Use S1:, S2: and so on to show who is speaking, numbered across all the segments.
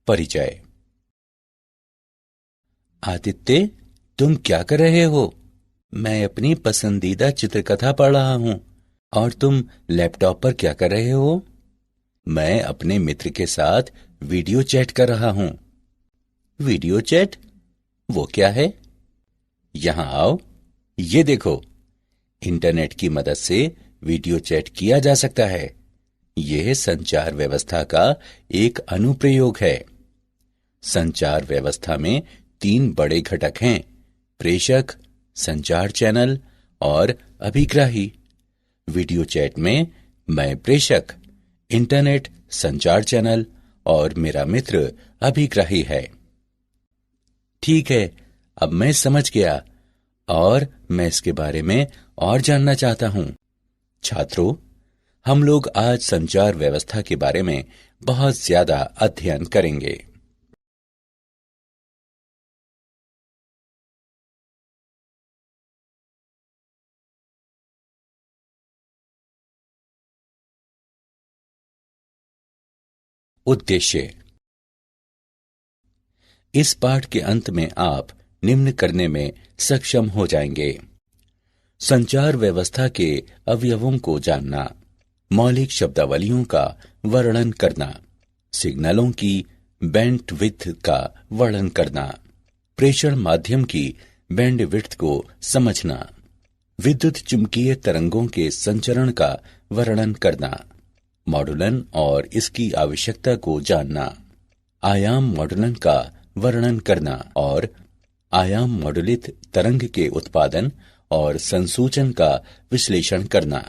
S1: परिचय। आदित्य, तुम क्या कर रहे हो? मैं अपनी पसंदीदा चित्रकथा पढ़ रहा हूं। और तुम लैपटॉप पर क्या कर रहे हो? मैं अपने मित्र के साथ वीडियो चैट कर रहा हूं। Video chat? वो क्या है? यहां आओ, ये देखो। इंटरनेट की मदद से वीडियो चैट किया जा सकता है। यह संचार व्यवस्था का एक अनुप्रयोग है। संचार व्यवस्था में 3 बड़े घटक हैं: प्रेषक, संचार चैनल और अभिग्राही। वीडियो चैट में मैं प्रेषक, इंटरनेट संचार चैनल और मेरा मित्र अभिग्राही है। ठीक है, अब मैं समझ गया और मैं इसके बारे में और जानना चाहता हूं। छात्रों, हम लोग आज संचार व्यवस्था के बारे में बहुत ज्यादा अध्ययन करेंगे। उद्देश्य। इस पाठ के अंत में आप निम्न करने में सक्षम हो जाएंगे: संचार व्यवस्था के अवयवों को जानना, मौलिक शब्दावलियों का वर्णन करना, सिग्नलों की बैंडविड्थ का वर्णन करना, प्रेषण माध्यम की बैंडविड्थ को समझना, विद्युत चुंबकीय तरंगों के संचरण का वर्णन करना, मॉडुलन और इसकी आवश्यकता को जानना, आयाम मॉडुलन का वर्णन करना और आयाम मॉडुलित तरंग के उत्पादन और संसूचन का विश्लेषण करना।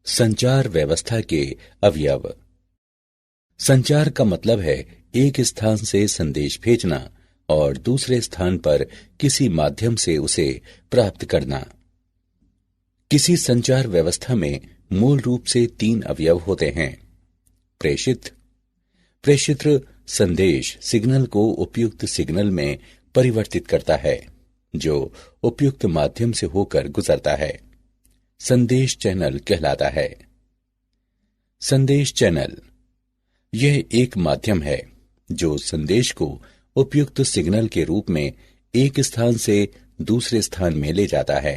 S1: संचार व्यवस्था के अवयव। संचार का मतलब है एक स्थान से संदेश भेजना और दूसरे स्थान पर किसी माध्यम से उसे प्राप्त करना। किसी संचार व्यवस्था में मूल रूप से 3 अवयव होते हैं: प्रेषित। प्रेषित्र संदेश सिग्नल को उपयुक्त सिग्नल में परिवर्तित करता है, जो उपयुक्त माध्यम से होकर गुजरता है। संदेश चैनल कहलाता है। संदेश चैनल यह एक माध्यम है जो संदेश को उपयुक्त सिग्नल के रूप में एक स्थान से दूसरे स्थान में ले जाता है।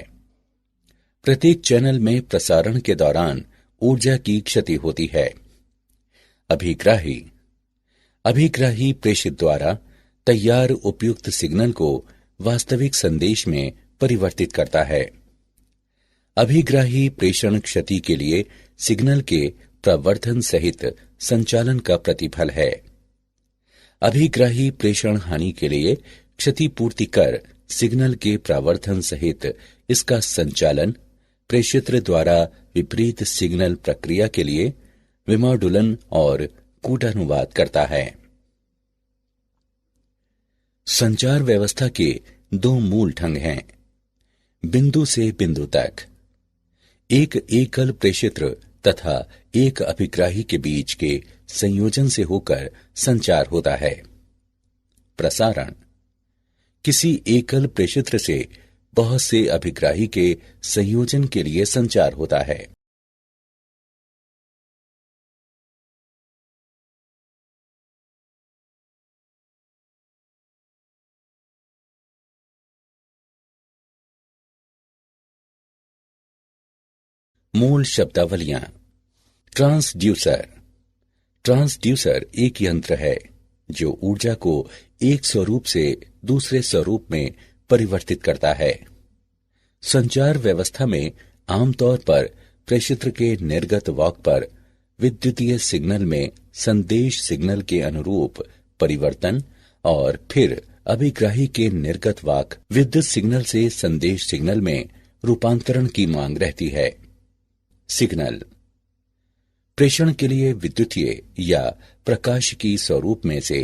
S1: प्रत्येक चैनल में प्रसारण के दौरान ऊर्जा की क्षति होती है। अभिग्राही। अभिग्राही प्रेषित द्वारा तैयार उपयुक्त सिग्नल को वास्तविक संदेश में परिवर्तित करता है। अभिग्राही प्रेषण क्षति के लिए सिग्नल के प्रवर्धन सहित संचालन का प्रतिफल है। अभिग्राही प्रेषण हानि के लिए क्षतिपूर्ति कर सिग्नल के प्रवर्धन सहित इसका संचालन प्रेषित्र द्वारा विपरीत सिग्नल प्रक्रिया के लिए विमॉडुलन और कूटानुवाद करता है। संचार व्यवस्था के 2 मूल ढंग हैं: बिंदु से बिंदु तक। एक एकल प्रेषित्र तथा एक अभिग्राही के बीच के संयोजन से होकर संचार होता है। प्रसारण। किसी एकल प्रेषित्र से बहुत से अभिग्राही के संयोजन के लिए संचार होता है। मूल शब्दावलियां। ट्रांसड्यूसर। ट्रांसड्यूसर एक यंत्र है जो ऊर्जा को एक स्वरूप से दूसरे स्वरूप में परिवर्तित करता है। संचार व्यवस्था में आमतौर पर प्रेषित्र के निर्गत वाक पर विद्युतीय सिग्नल में संदेश सिग्नल के अनुरूप परिवर्तन और फिर अभिग्राही के निर्गत वाक विद्युत सिग्नल से संदेश सिग्नल में रूपांतरण की मांग रहती है। सिग्नल प्रेषण के लिए विद्युतीय या प्रकाश की स्वरूप में से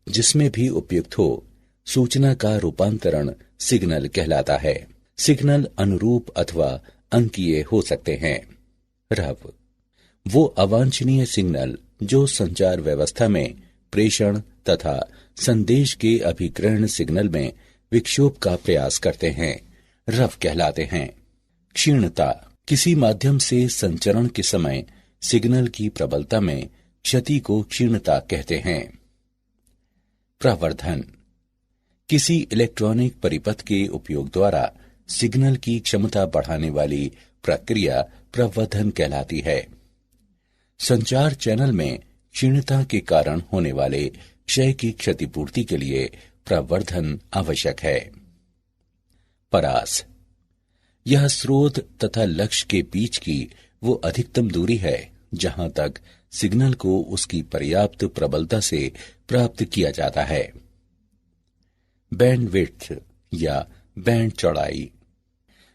S1: जिसमें भी उपयुक्त हो सूचना का रूपांतरण सिग्नल कहलाता है। सिग्नल अनुरूप अथवा अंकीय हो सकते हैं। रव वो अवांछनीय सिग्नल जो संचार व्यवस्था में प्रेषण तथा संदेश के अभिग्रहण सिग्नल में विक्षोभ का प्रयास करते हैं, रव कहलाते हैं। क्षीणता, किसी माध्यम से संचरण के समय सिग्नल की प्रबलता में क्षति को क्षीणता कहते हैं। प्रवर्धन, किसी इलेक्ट्रॉनिक परिपथ के उपयोग द्वारा सिग्नल की क्षमता बढ़ाने वाली प्रक्रिया प्रवर्धन कहलाती है। संचार चैनल में क्षीणता के कारण होने वाले क्षय की क्षतिपूर्ति के लिए प्रवर्धन आवश्यक है। परास, यह स्रोत तथा लक्ष्य के बीच की वो अधिकतम दूरी है जहां तक सिग्नल को उसकी पर्याप्त प्रबलता से प्राप्त किया जाता है। बैंडविड्थ या बैंड चौड़ाई,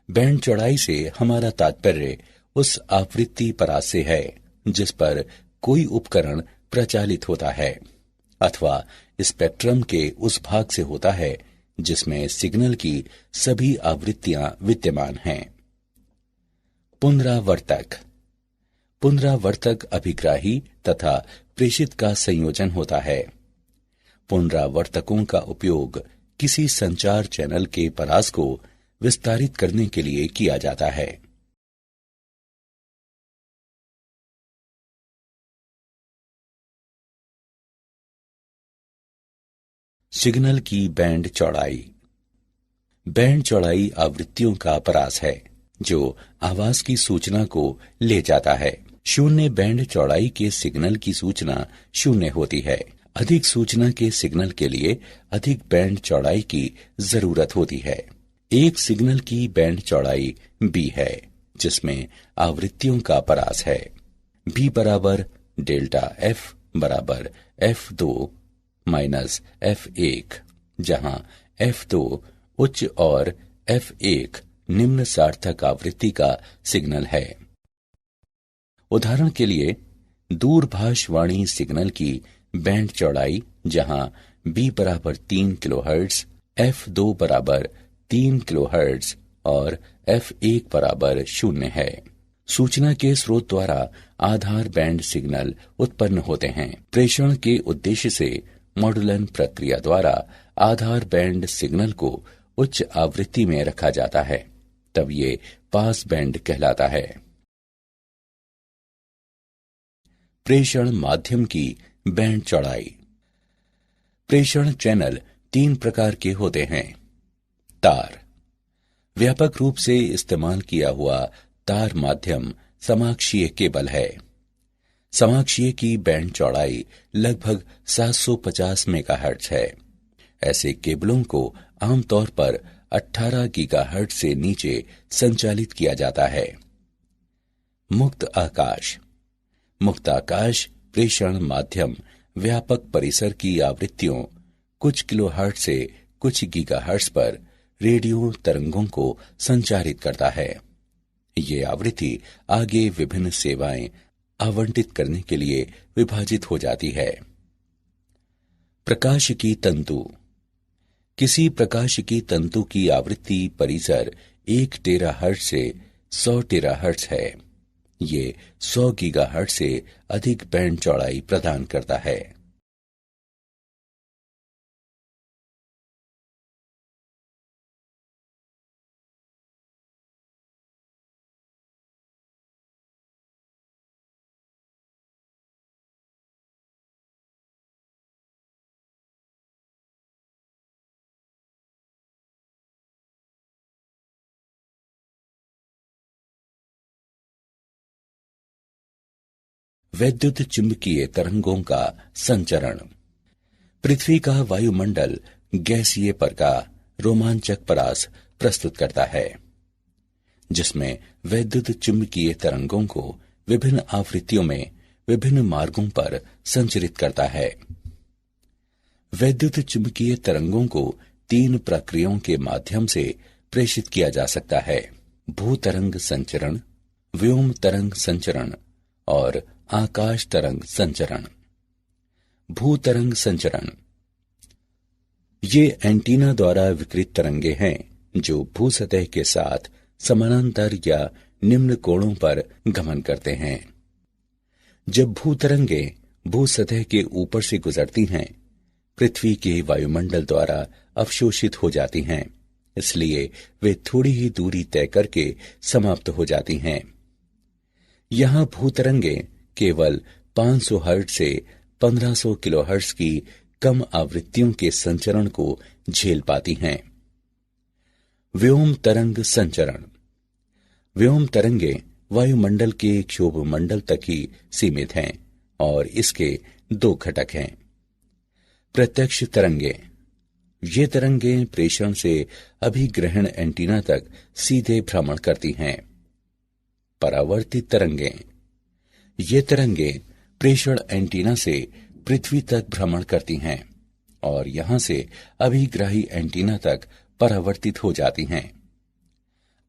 S1: बैंड चौड़ाई से हमारा तात्पर्य उस आवृत्ति परास से है जिस पर कोई उपकरण प्रचालित होता है अथवा स्पेक्ट्रम के उस भाग से होता है जिसमें सिग्नल की सभी आवृत्तियां विद्यमान हैं। पुनरावर्तक, पुनरावर्तक अभिग्राही तथा प्रेषित का संयोजन होता है। पुनरावर्तकों का उपयोग किसी संचार चैनल के परास को विस्तारित करने के लिए किया जाता है। सिग्नल की बैंड चौड़ाई, बैंड चौड़ाई आवृत्तियों का परास है जो आवाज की सूचना को ले जाता है। शून्य बैंड चौड़ाई के सिग्नल की सूचना शून्य होती है। अधिक सूचना के सिग्नल के लिए अधिक बैंड चौड़ाई की जरूरत होती है। एक सिग्नल की बैंड चौड़ाई b है जिसमें आवृत्तियों का परास है। b बराबर डेल्टा f बराबर f2 माइनस f1, जहां f2 उच्च और f1 निम्न सार्थक आवृत्ति का सिग्नल है। उदाहरण के लिए दूरभाषवाणी सिग्नल की बैंड चौड़ाई जहां b बराबर 3 किलोहर्ट्ज, f2 बराबर 3 किलोहर्ट्ज और f1 बराबर 0 है। सूचना के स्रोत द्वारा आधार बैंड सिग्नल उत्पन्न होते हैं। प्रेषण के उद्देश्य से मॉड्यूलन प्रक्रिया द्वारा आधार बैंड सिग्नल को उच्च आवृत्ति में रखा जाता है, तब ये पास बैंड कहलाता है। प्रेषण माध्यम की बैंड चौड़ाई, प्रेषण चैनल 3 प्रकार के होते हैं। तार, व्यापक रूप से इस्तेमाल किया हुआ तार माध्यम समाक्षीय केबल है। समाक्षीय की बैंड चौड़ाई लगभग 750 मेगाहर्ट्ज है। ऐसे केबलों को आमतौर पर 18 गीगाहर्ट्ज से नीचे संचालित किया जाता है। मुक्त आकाश, मुक्त आकाश प्रेषण माध्यम व्यापक परिसर की आवृत्तियों कुछ किलोहर्ट्ज से कुछ गीगाहर्ट्ज पर रेडियो तरंगों को संचारित करता है। ये आवृत्ति आगे विभिन्न सेवाएं आवंटित करने के लिए विभाजित हो जाती है। प्रकाशिकी तंतु, किसी प्रकाशिकी तंतु की आवृत्ति परिसर 1 टेराहर्ट्ज से 100 टेराहर्ट्ज है। ये 100 गीगाहर्ट्ज से अधिक बैंड चौड़ाई प्रदान करता है। वैद्युत चुंबकीय तरंगों का संचरण, पृथ्वी का वायुमंडल गैसीय पर का रोमांचक परास प्रस्तुत करता है जिसमें वैद्युत चुंबकीय तरंगों को विभिन्न आवृत्तियों में विभिन्न मार्गों पर संचरित करता है। वैद्युत चुंबकीय तरंगों को 3 प्रक्रियाओं के माध्यम से प्रेषित किया जा सकता है: भूतरंग संचरण, व्योम तरंग संचरण और आकाश तरंग संचरण। भूतरंग संचरण, ये एंटीना द्वारा विकृत तरंगे हैं जो भूसतह के साथ समानांतर या निम्न कोणों पर गमन करते हैं। जब भूतरंगे भूसतह के ऊपर से गुजरती हैं पृथ्वी के वायुमंडल द्वारा अवशोषित हो जाती हैं, इसलिए वे थोड़ी ही दूरी तय करके समाप्त हो जाती हैं। यहां भूतरंगे केवल 500 हर्ट्ज से 1500 किलोहर्ट्ज की कम आवृत्तियों के संचरण को झेल पाती हैं। व्योम तरंग संचरण। व्योम तरंगे वायुमंडल के क्षोभ मंडल तक ही सीमित हैं और इसके दो घटक हैं। प्रत्यक्ष तरंगे। ये तरंगे प्रेषण से अभिग्रहण एंटीना तक सीधे भ्रमण करती हैं। परावर्तित तरंगे। ये तरंगे प्रेषण एंटीना से पृथ्वी तक भ्रमण करती हैं और यहां से अभिग्राही एंटीना तक परावर्तित हो जाती हैं।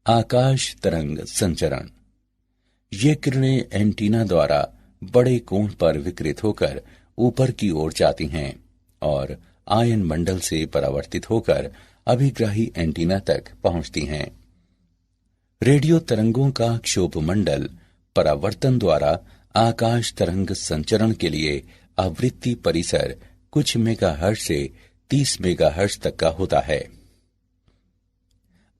S1: आकाश तरंग संचरण। ये किरणें एंटीना द्वारा बड़े कोण पर विकिरित होकर ऊपर की ओर जाती हैं और आयन मंडल से परावर्तित होकर अभिग्राही एंटीना तक पहुंचती हैं। रेडियो तरंगों का क्षोभ मंडल परावर्तन द्वारा आकाश तरंग संचरण के लिए आवृत्ति परिसर कुछ मेगाहर्ट्ज से 30 मेगाहर्ट्ज तक का होता है।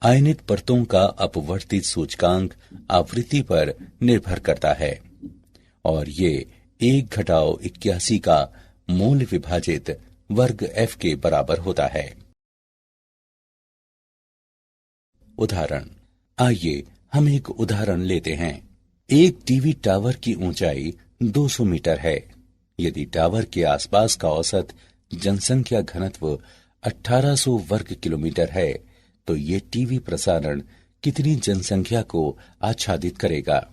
S1: आयनित परतों का अपवर्तित सूचकांक आवृत्ति पर निर्भर करता है और ये 1-81 का मूल विभाजित वर्ग f के बराबर होता है। उदाहरण। आइए हम एक उदाहरण लेते हैं। एक टीवी टावर की ऊंचाई 200 मीटर है। यदि टावर के आसपास का औसत जनसंख्या घनत्व 1800 वर्ग किलोमीटर है, तो ये टीवी प्रसारण कितनी जनसंख्या को आच्छादित करेगा?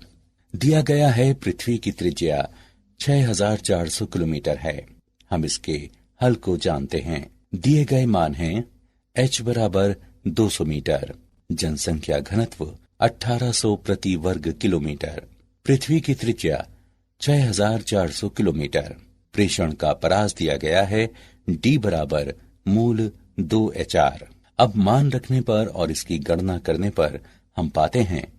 S1: दिया गया है पृथ्वी की त्रिज्या 6400 किलोमीटर है। हम इसके हल को जानते हैं। दिए गए मान हैं h बराबर 200 मीटर, जनसंख्या घनत्व 1800 प्रति वर्ग किलोमीटर, पृथ्वी की त्रिज्या 6400 किलोमीटर। प्रेषण का परास दिया गया है d बराबर मूल 2HR। अब मान रखने पर और इसकी गणना करने पर हम पाते हैं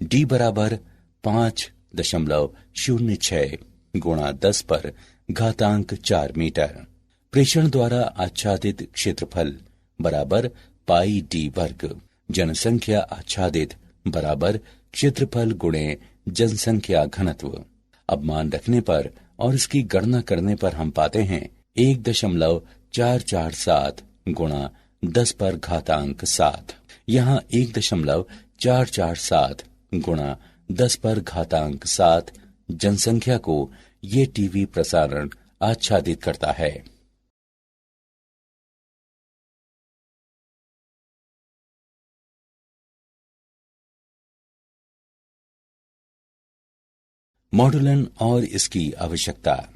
S1: d बराबर 5.06 गुणा 10 पर घातांक 4 मीटर। प्रेषण द्वारा आच्छादित क्षेत्रफल बराबर पाई d वर्ग। जनसंख्या आच्छादित बराबर क्षेत्रफल गुणे जनसंख्या घनत्व। अब मान रखने पर और इसकी गणना करने पर हम पाते हैं 1.447 गुणा 10 पर घातांक 7। यहाँ 1.447 गुणा 10 पर घातांक 7 जनसंख्या को ये टीवी प्रसारण आच्छादित करता है। मॉड्यूलन और इसकी आवश्यकता।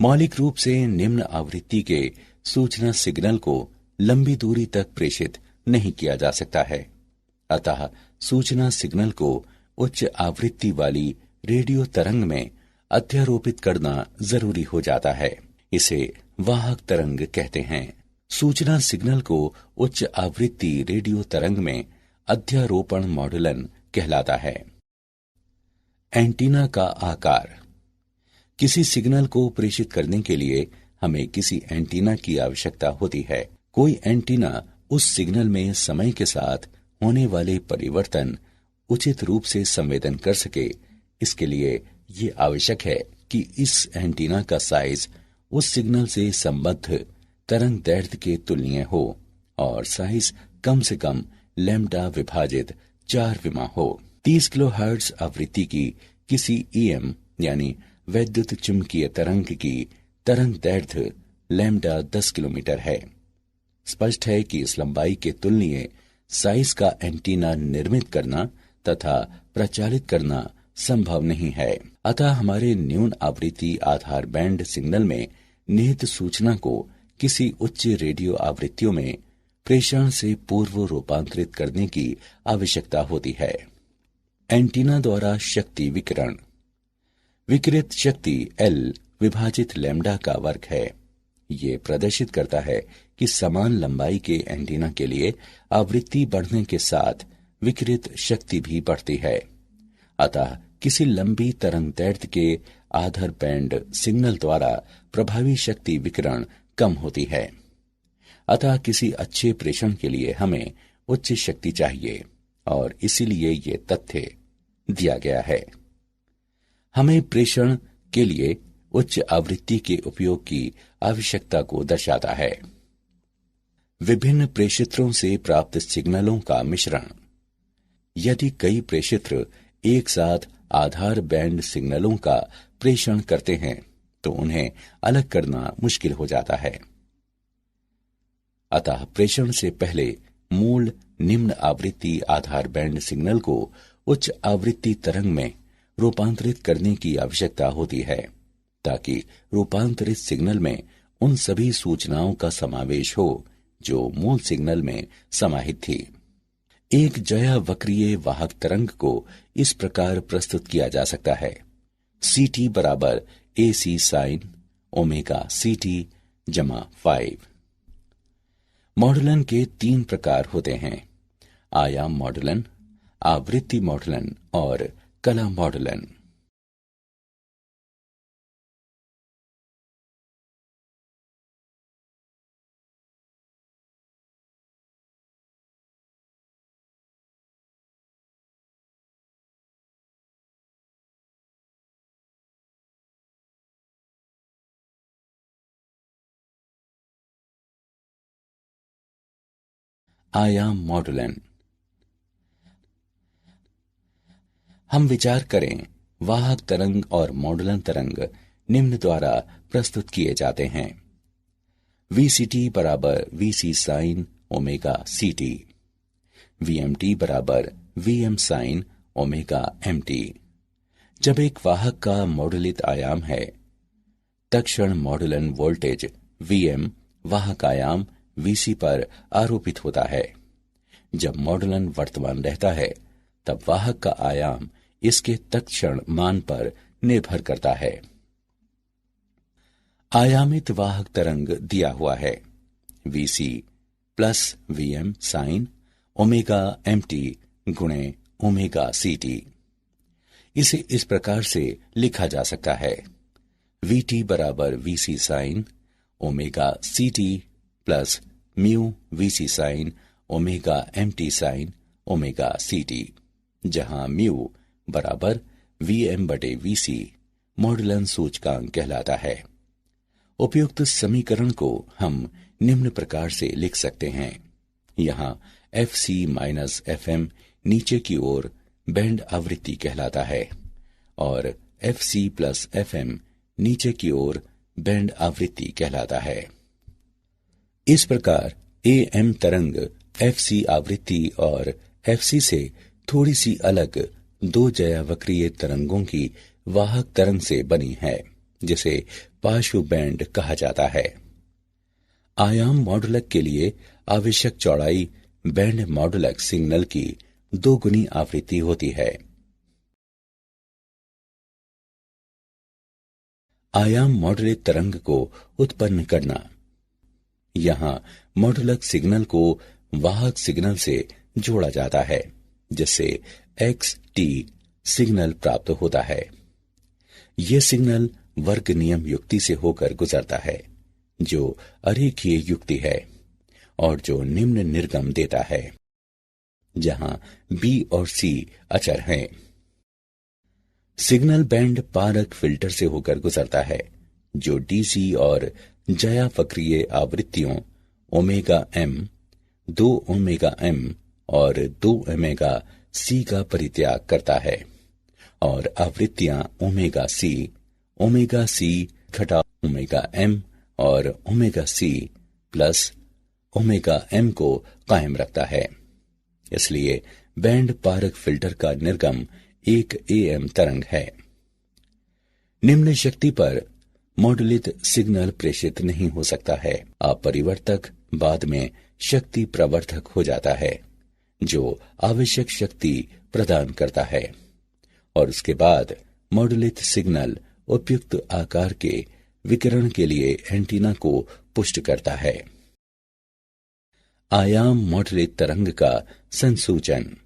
S1: मौलिक रूप से निम्न आवृत्ति के सूचना सिग्नल को लंबी दूरी तक प्रेषित नहीं किया जा सकता है, अतः सूचना सिग्नल को उच्च आवृत्ति वाली रेडियो तरंग में अध्यारोपित करना जरूरी हो जाता है। इसे वाहक तरंग कहते हैं। सूचना सिग्नल को उच्च आवृत्ति रेडियो तरंग में अध्यारोपण मॉड्यूलन कहलाता है। एंटीना का आकार। किसी सिग्नल को प्रेषित करने के लिए हमें किसी एंटीना की आवश्यकता होती है। कोई एंटीना उस सिग्नल में समय के साथ होने वाले परिवर्तन उचित रूप से संवेदन कर सके। इसके लिए ये आवश्यक है कि इस एंटीना का साइज उस सिग्नल से संबद्ध तरंग दैर्ध्य के तुलनीय हो और साइज कम से कम लैम्ब्डा विभाजित 4 विमा हो। 30 किलोहर्ट्ज आवृत्ति की किसी ईएम यानी वैद्युत चुंबकीय तरंग की तरंग दैर्ध्य लैम्ब्डा 10 किलोमीटर है। स्पष्ट है कि इस लंबाई के तुलनीय साइज का एंटीना निर्मित करना तथा प्रचालित करना संभव नहीं है। अतः हमारे न्यून आवृत्ति आधार बैंड सिग्नल में निहित सूचना को किसी उच्च रेडियो आवृत्तियों में प्रेषण से पूर्व रूपांतरित करने की आवश्यकता होती है। एंटीना द्वारा शक्ति विकिरण। विकिरित शक्ति L विभाजित लैम्ब्डा का वर्ग है। ये प्रदर्शित करता है कि समान लंबाई के एंटीना के लिए आवृत्ति बढ़ने के साथ विकिरित शक्ति भी बढ़ती है। अतः किसी लंबी तरंग दैर्ध्य के आधार बैंड सिग्नल द्वारा प्रभावी शक्ति विकिरण कम होती है। अतः किसी अच्छे प्रेषण के लिए हमें उच्च शक्ति चाहिए और इसीलिए ये तथ्य दिया गया है। हमें प्रेषण के लिए उच्च आवृत्ति के उपयोग की आवश्यकता को दर्शाता है। विभिन्न प्रेषित्रों से प्राप्त सिग्नलों का मिश्रण। यदि कई प्रेषित्र एक साथ आधार बैंड सिग्नलों का प्रेषण करते हैं तो उन्हें अलग करना मुश्किल हो जाता है। अतः प्रेषण से पहले मूल निम्न आवृत्ति आधार बैंड सिग्नल को उच्च आवृत्ति तरंग में रूपांतरित करने की आवश्यकता होती है, ताकि रूपांतरित सिग्नल में उन सभी सूचनाओं का समावेश हो जो मूल सिग्नल में समाहित थी। एक ज्या वक्रीय वाहक तरंग को इस प्रकार प्रस्तुत किया जा सकता है। ct बराबर AC साइन ओमेगा CT जमा 5। मॉडुलन के 3 प्रकार होते हैं: आयाम मॉडुलन, आवृत्ति मॉडुलन और कला मॉडुलन। आयाम मॉडुलन। हम विचार करें, वाहक तरंग और मॉडुलन तरंग निम्न द्वारा प्रस्तुत किए जाते हैं: VCT बराबर VC sine omega CT, VMT बराबर VM साइन ओमेगा MT। जब एक वाहक का मॉडुलित आयाम है, तत्क्षण मॉडुलन वोल्टेज VM वाहक आयाम VC पर आरोपित होता है। जब मॉडुलन वर्तमान रहता है, तब वाहक का आयाम इसके तत्क्षण मान पर निर्भर करता है। आयामित वाहक तरंग दिया हुआ है: VC plus VM sine omega MT गुणे ओमेगा CT। इसे इस प्रकार से लिखा जा सकता है: VT बराबर VC sine omega CT plus mu VC sine omega MT sine omega CT, जहां म्यू बराबर VM बटे VC मॉडुलन सूचकांक कहलाता है। उपयुक्त समीकरण को हम निम्न प्रकार से लिख सकते हैं: यहाँ FC माइनस FM नीचे की ओर बैंड आवृत्ति कहलाता है और FC प्लस FM नीचे की ओर बैंड आवृत्ति कहलाता है। इस प्रकार AM तरंग FC आवृत्ति और FC से थोड़ी सी अलग 2 ज्या वक्रीय तरंगों की वाहक तरंग से बनी है, जिसे पार्श्व बैंड कहा जाता है। आयाम मॉडुलक के लिए आवश्यक चौड़ाई बैंड मॉडुलक सिग्नल की 2 गुनी आवृत्ति होती है। आयाम मॉडुलित तरंग को उत्पन्न करना। यहाँ मॉडुलक सिग्नल को वाहक सिग्नल से जोड़ा जाता है, जिससे XT सिग्नल प्राप्त होता है। यह सिग्नल वर्ग नियम युक्ति से होकर गुजरता है, जो अरेखीय युक्ति है और जो निम्न निर्गम देता है, जहां B और C अचर हैं। सिग्नल बैंड पारक फिल्टर से होकर गुजरता है, जो DC और ज्या वक्रीय आवृत्तियों ओमेगा M, 2 ओमेगा M और 2 ओमेगा C का परित्याग करता है और आवृत्तियां ओमेगा C घटा ओमेगा M और omega C plus omega M को कायम रखता है। इसलिए बैंड पारक फिल्टर का निर्गम एक AM तरंग है। निम्न शक्ति पर मॉडुलित सिग्नल प्रेषित नहीं हो सकता है। अपरिवर्तक बाद में शक्ति प्रवर्धक हो जाता है, जो आवश्यक शक्ति प्रदान करता है, और उसके बाद मॉडुलित सिग्नल उपयुक्त आकार के विकिरण के लिए एंटीना को पुष्ट करता है। आयाम मॉडुलित तरंग का संसूचन।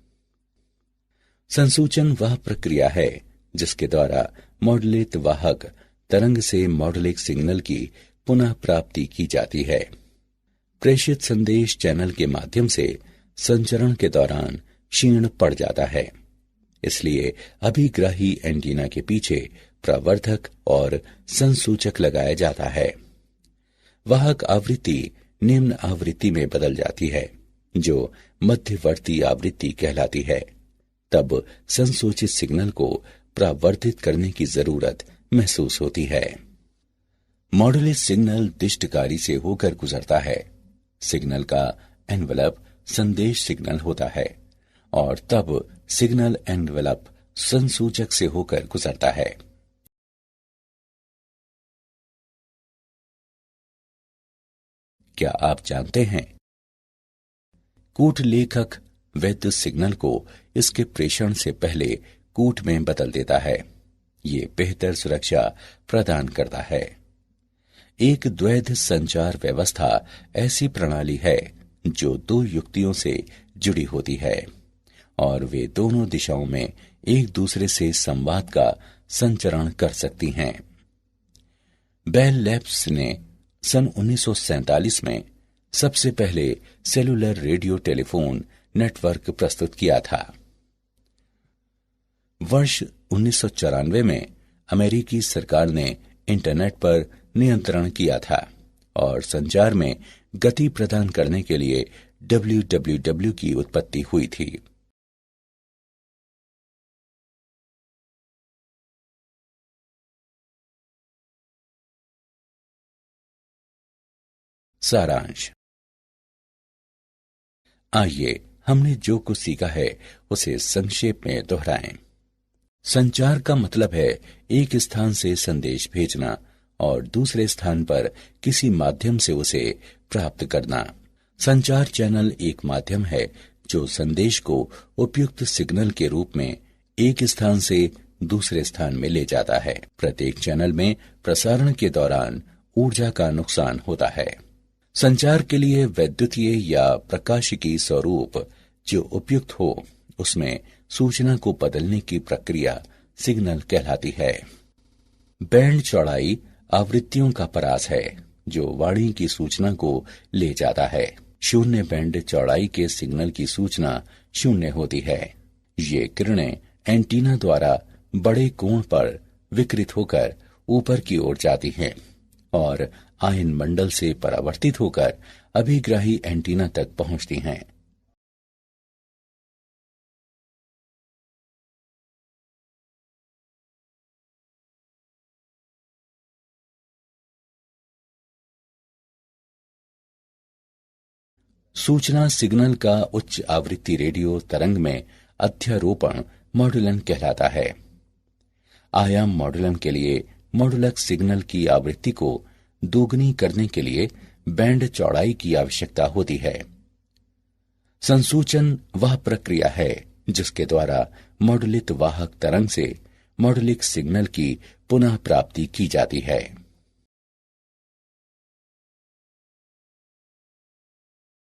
S1: संसूचन वह प्रक्रिया है जिसके द्वारा मॉड्यूलेट वाहक तरंग से मॉड्यूलिक सिग्नल की पुनः प्राप्ति की जाती है। प्रेषित संदेश चैनल के माध्यम से संचरण के दौरान क्षीण पड़ जाता है, इसलिए अभिग्राही एंटीना के पीछे प्रवर्धक और संसूचक लगाया जाता है। वाहक आवृत्ति निम्न आवृत्ति में बदल जाती है जो मध्यवर्ती आवृत्ति कहलाती है। तब संसूचित सिग्नल को प्रावर्धित करने की जरूरत महसूस होती है। मॉड्यूलेट सिग्नल दिष्टकारी से होकर गुजरता है। सिग्नल का एनवेलप संदेश सिग्नल होता है और तब सिग्नल एनवेलप संसूचक से होकर गुजरता है। क्या आप जानते हैं, कूटलेखक विद्युत सिग्नल को इसके प्रेषण से पहले कूट में बदल देता है। ये बेहतर सुरक्षा प्रदान करता है। एक द्वैध संचार व्यवस्था ऐसी प्रणाली है जो दो युक्तियों से जुड़ी होती है और वे दोनों दिशाओं में एक दूसरे से संवाद का संचरण कर सकती हैं। बेल लैब्स ने सन 1947 में सबसे पहले सेलुलर रेडियो टेलीफोन नेटवर्क प्रस्तुत किया था। वर्ष 1994 में अमेरिकी सरकार ने इंटरनेट पर नियंत्रण किया था और संचार में गति प्रदान करने के लिए WWW की उत्पत्ति हुई थी। सारांश। आइए हमने जो कुछ सीखा है उसे संक्षेप में दोहराएं। संचार का मतलब है एक स्थान से संदेश भेजना और दूसरे स्थान पर किसी माध्यम से उसे प्राप्त करना। संचार चैनल एक माध्यम है जो संदेश को उपयुक्त सिग्नल के रूप में एक स्थान से दूसरे स्थान में ले जाता है। प्रत्येक चैनल में प्रसारण के दौरान ऊर्जा का नुकसान होता है। संचार के लिए वैद्युतीय या प्रकाशिकी स्वरूप जो उपयुक्त हो, उसमें सूचना को बदलने की प्रक्रिया सिग्नल कहलाती है। बैंड चौड़ाई आवृत्तियों का परास है जो वाणी की सूचना को ले जाता है। शून्य बैंड चौड़ाई के सिग्नल की सूचना शून्य होती है। ये किरणें एंटीना द्वारा बड़े कोण पर विकृत होकर ऊपर की ओर जाती हैं और आयन मंडल से परावर्तित होकर अभिग्राही एंटीना तक पहुंचती हैं। सूचना सिग्नल का उच्च आवृत्ति रेडियो तरंग में अध्यारोपण मॉड्यूलन कहलाता है। आयाम मॉड्यूलन के लिए मॉड्यूलक सिग्नल की आवृत्ति को दोगुनी करने के लिए बैंड चौड़ाई की आवश्यकता होती है। संसूचन वह प्रक्रिया है जिसके द्वारा मॉड्यूलित वाहक तरंग से मॉड्यूलिक सिग्नल की पुनः प्राप्ति की जाती है।